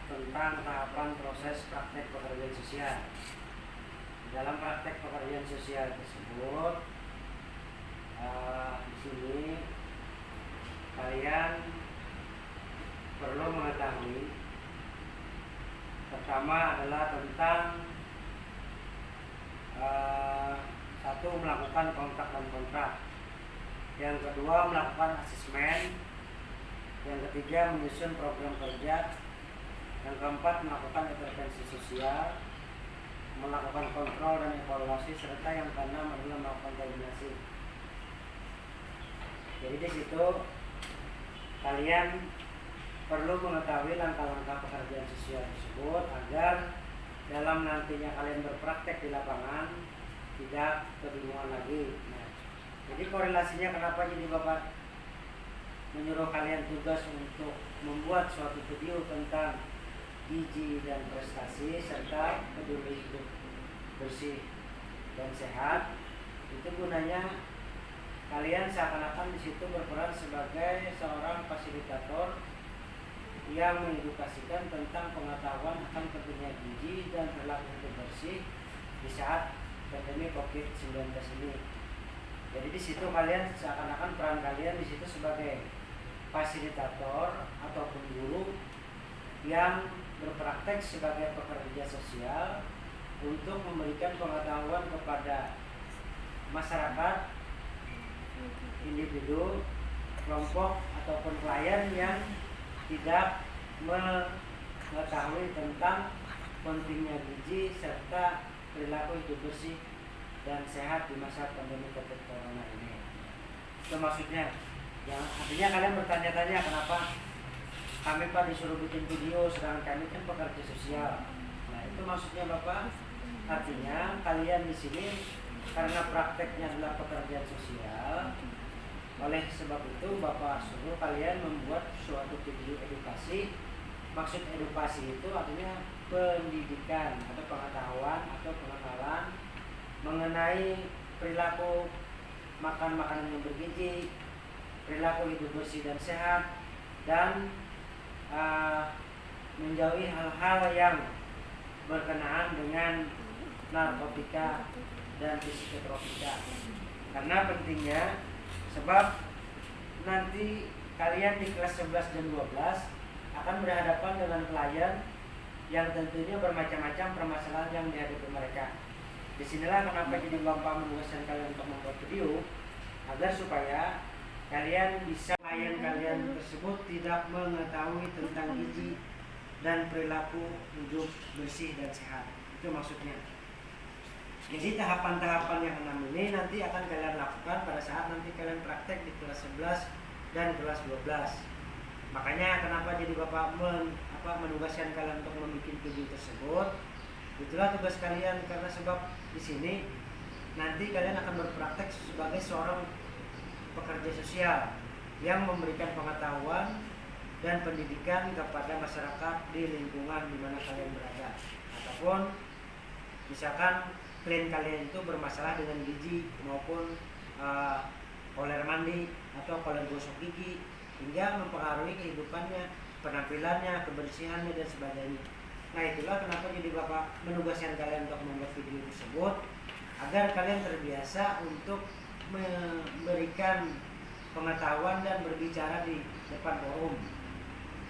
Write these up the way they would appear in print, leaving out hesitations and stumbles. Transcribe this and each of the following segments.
tentang tahapan proses praktek pekerjaan sosial. Dalam praktek pekerjaan sosial tersebut, di sini kalian perlu mengetahui pertama adalah tentang satu, melakukan kontrak dan kontrak. Yang kedua, melakukan asesmen. Yang ketiga, menyusun program kerja. Yang keempat, melakukan intervensi sosial, melakukan kontrol dan evaluasi, serta yang keenam adalah melakukan koordinasi. Jadi di situ kalian perlu mengetahui langkah-langkah pekerjaan sosial tersebut agar dalam nantinya kalian berpraktek di lapangan tidak kebingungan lagi. Nah, jadi korelasinya kenapa jadi Bapak menyuruh kalian tugas untuk membuat suatu video tentang gizi dan prestasi serta peduli hidup bersih dan sehat, itu gunanya kalian seakan-akan di situ berperan sebagai seorang fasilitator yang mengedukasikan tentang pengetahuan akan pentingnya gizi dan perilaku hidup bersih di saat pandemi COVID-19 ini. Jadi di situ kalian seakan-akan peran kalian di situ sebagai fasilitator ataupun guru yang berpraktek sebagai pekerja sosial untuk memberikan pengetahuan kepada masyarakat, individu, kelompok ataupun klien yang tidak mengetahui tentang pentingnya gizi serta perilaku hidup bersih dan sehat di masa pandemi COVID Corona ini. Itu maksudnya. Yang artinya kalian bertanya-tanya kenapa kami Pak disuruh bikin video sedangkan kami kan pekerja sosial. Nah, itu maksudnya Bapak. Artinya kalian di sini karena prakteknya adalah pekerjaan sosial, oleh sebab itu Bapak suruh kalian membuat suatu video edukasi. Maksud edukasi itu artinya pendidikan atau pengetahuan atau pengenalan mengenai perilaku makan makanan yang bergizi, perilaku hidup bersih dan sehat, dan menjauhi hal-hal yang berkenaan dengan narkotika dan psikotropika. Karena pentingnya, sebab nanti kalian di kelas 11 dan 12 akan berhadapan dengan klien yang tentunya bermacam-macam permasalahan yang dihadapi mereka. Disinilah kenapa jadi Bapak menugaskan kalian untuk membuat video, agar supaya kalian bisa klien kalian tersebut tidak mengetahui tentang gizi dan perilaku hidup bersih dan sehat. Itu maksudnya. Jadi tahapan-tahapan yang 6 ini nanti akan kalian lakukan pada saat nanti kalian praktek di kelas 11 dan kelas 12. Makanya kenapa jadi Bapak menugaskan kalian untuk membuat video tersebut. Itulah tugas kalian, karena sebab di sini nanti kalian akan berpraktek sebagai seorang pekerja sosial yang memberikan pengetahuan dan pendidikan kepada masyarakat di lingkungan di mana kalian berada. Ataupun misalkan klien kalian itu bermasalah dengan gizi maupun koler mandi atau koler gosok gigi hingga mempengaruhi kehidupannya, penampilannya, kebersihannya dan sebagainya. Nah, itulah kenapa jadi Bapak menugaskan kalian untuk membuat video tersebut agar kalian terbiasa untuk memberikan pengetahuan dan berbicara di depan forum.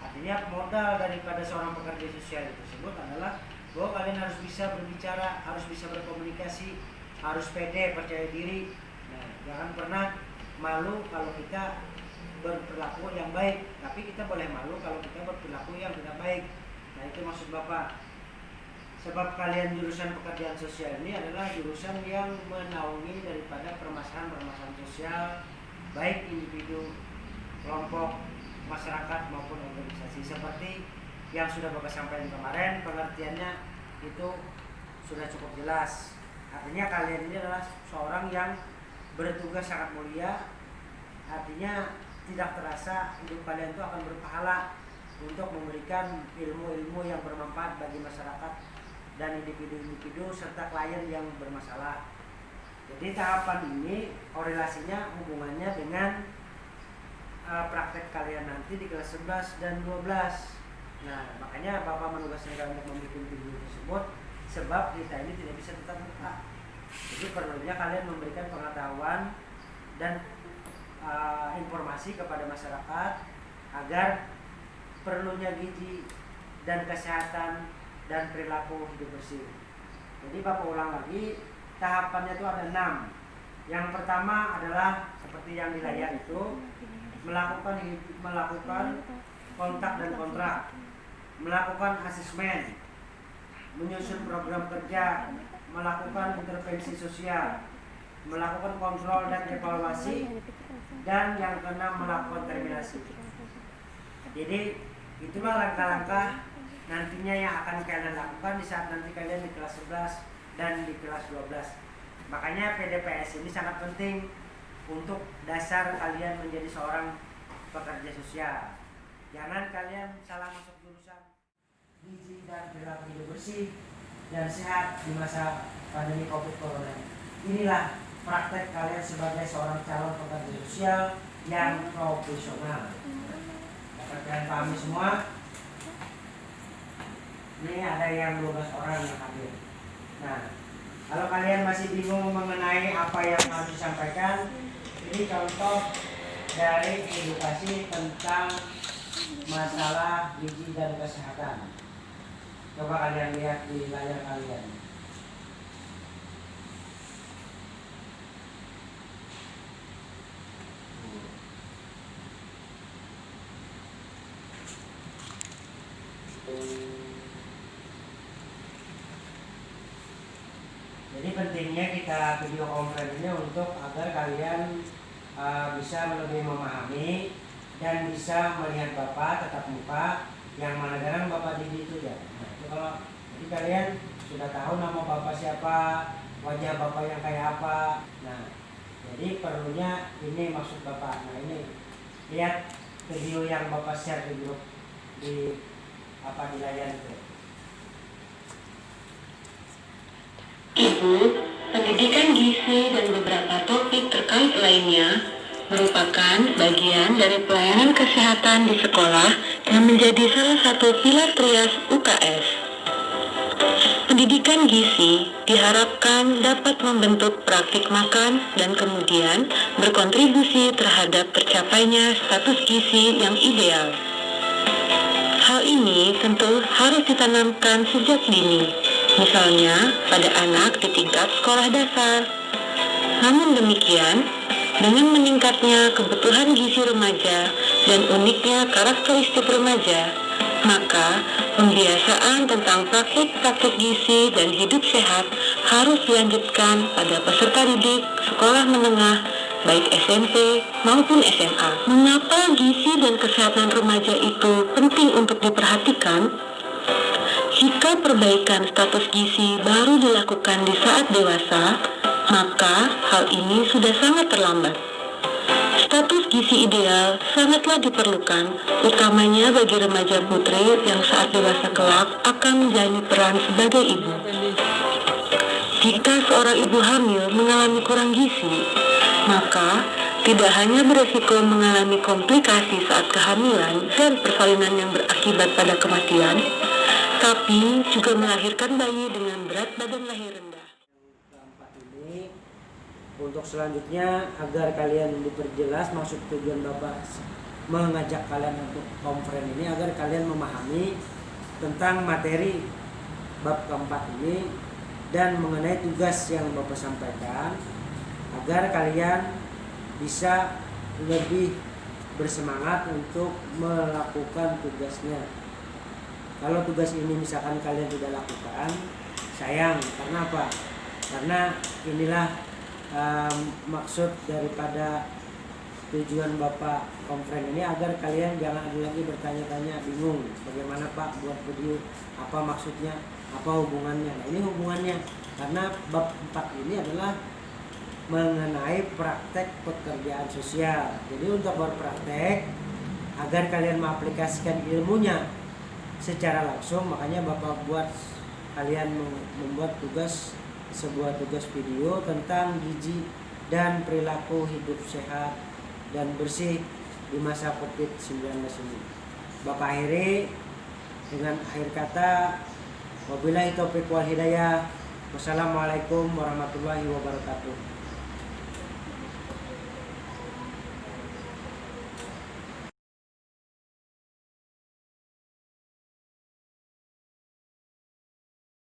Artinya modal daripada seorang pekerja sosial tersebut adalah bahwa kalian harus bisa berbicara, harus bisa berkomunikasi, harus pede, percaya diri. Nah, jangan pernah malu kalau kita berperilaku yang baik, tapi kita boleh malu kalau kita berperilaku yang tidak baik. Nah, itu maksud Bapak. Sebab kalian jurusan pekerjaan sosial ini adalah jurusan yang menaungi daripada permasalahan-permasalahan sosial, baik individu, kelompok, masyarakat maupun organisasi. Seperti yang sudah Bapak sampaikan kemarin, pengertiannya itu sudah cukup jelas. Artinya kalian ini adalah seorang yang bertugas sangat mulia. Artinya tidak terasa hidup kalian itu akan berpahala untuk memberikan ilmu-ilmu yang bermanfaat bagi masyarakat dan individu-individu serta klien yang bermasalah. Jadi tahapan ini korelasinya hubungannya dengan praktek kalian nanti di kelas 11 dan 12. Di Nah, makanya Bapak menugaskan kalian untuk membuat video tersebut sebab kita ini tidak bisa tetap muka. Jadi perlunya kalian memberikan pengetahuan dan informasi kepada masyarakat agar perlunya gizi dan kesehatan dan perilaku hidup bersih. Jadi Bapak ulang lagi, tahapannya itu ada 6. Yang pertama adalah seperti yang di layar itu, melakukan kontak dan kontrak, melakukan asesmen, menyusun program kerja, melakukan intervensi sosial, melakukan kontrol dan evaluasi, dan yang keenam melakukan terminasi. Jadi itulah langkah-langkah nantinya yang akan kalian lakukan di saat nanti kalian di kelas 11 dan di kelas 12. Makanya PDPS ini sangat penting untuk dasar kalian menjadi seorang pekerja sosial. Jangan kalian salah masuk jurusan gizi dan perilaku hidup bersih dan sehat di masa pandemi COVID Corona. Inilah praktek kalian sebagai seorang calon pekerja sosial yang profesional. Dapat kalian pahami semua? Ini ada yang 12 orang yang hadir. Nah, kalau kalian masih bingung mengenai apa yang harus disampaikan, ini contoh dari edukasi tentang masalah gizi dan kesehatan. Coba kalian lihat di layar kalian. Jadi pentingnya kita video conference ini untuk agar kalian bisa lebih memahami dan bisa melihat Bapak tatap muka yang mana kadang Bapak Didi itu ya. Nah, itu kalau jadi kalian sudah tahu nama Bapak siapa, wajah Bapak yang kayak apa. Nah, jadi perlunya ini maksud Bapak. Nah, ini lihat video yang Bapak share di grup di layar itu. Ibu, pendidikan gizi dan beberapa topik terkait lainnya merupakan bagian dari pelayanan kesehatan di sekolah yang menjadi salah satu pilar trias UKS. Pendidikan gizi diharapkan dapat membentuk praktik makan dan kemudian berkontribusi terhadap tercapainya status gizi yang ideal. Hal ini tentu harus ditanamkan sejak dini, misalnya pada anak di tingkat sekolah dasar. Namun demikian, dengan meningkatnya kebutuhan gizi remaja dan uniknya karakteristik remaja, maka pembiasaan tentang praktik-praktik gizi dan hidup sehat harus dilanjutkan pada peserta didik sekolah menengah, baik SMP maupun SMA. Mengapa gizi dan kesehatan remaja itu penting untuk diperhatikan? Jika perbaikan status gizi baru dilakukan di saat dewasa, maka hal ini sudah sangat terlambat. Status gizi ideal sangatlah diperlukan, utamanya bagi remaja putri yang saat dewasa kelak akan menjalani peran sebagai ibu. Jika seorang ibu hamil mengalami kurang gizi, maka tidak hanya beresiko mengalami komplikasi saat kehamilan dan persalinan yang berakibat pada kematian, tapi juga melahirkan bayi dengan berat badan lahir rendah. Keempat ini untuk selanjutnya agar kalian diperjelas maksud tujuan Bapak mengajak kalian untuk konferensi ini agar kalian memahami tentang materi bab keempat ini dan mengenai tugas yang Bapak sampaikan agar kalian bisa lebih bersemangat untuk melakukan tugasnya. Kalau tugas ini misalkan kalian tidak lakukan, sayang. Karena apa? Karena inilah maksud daripada tujuan Bapak konferensi ini agar kalian jangan ada lagi bertanya-tanya bingung bagaimana Pak buat video, apa maksudnya, apa hubungannya. Nah, ini hubungannya karena bab 4 ini adalah mengenai praktek pekerjaan sosial. Jadi untuk berpraktek agar kalian mengaplikasikan ilmunya secara langsung, makanya Bapak buat kalian membuat sebuah tugas video tentang gizi dan perilaku hidup sehat dan bersih di masa COVID-19 ini. Bapak akhiri Dengan akhir kata, wabillahi taufiq wal hidayah. Wassalamualaikum warahmatullahi wabarakatuh.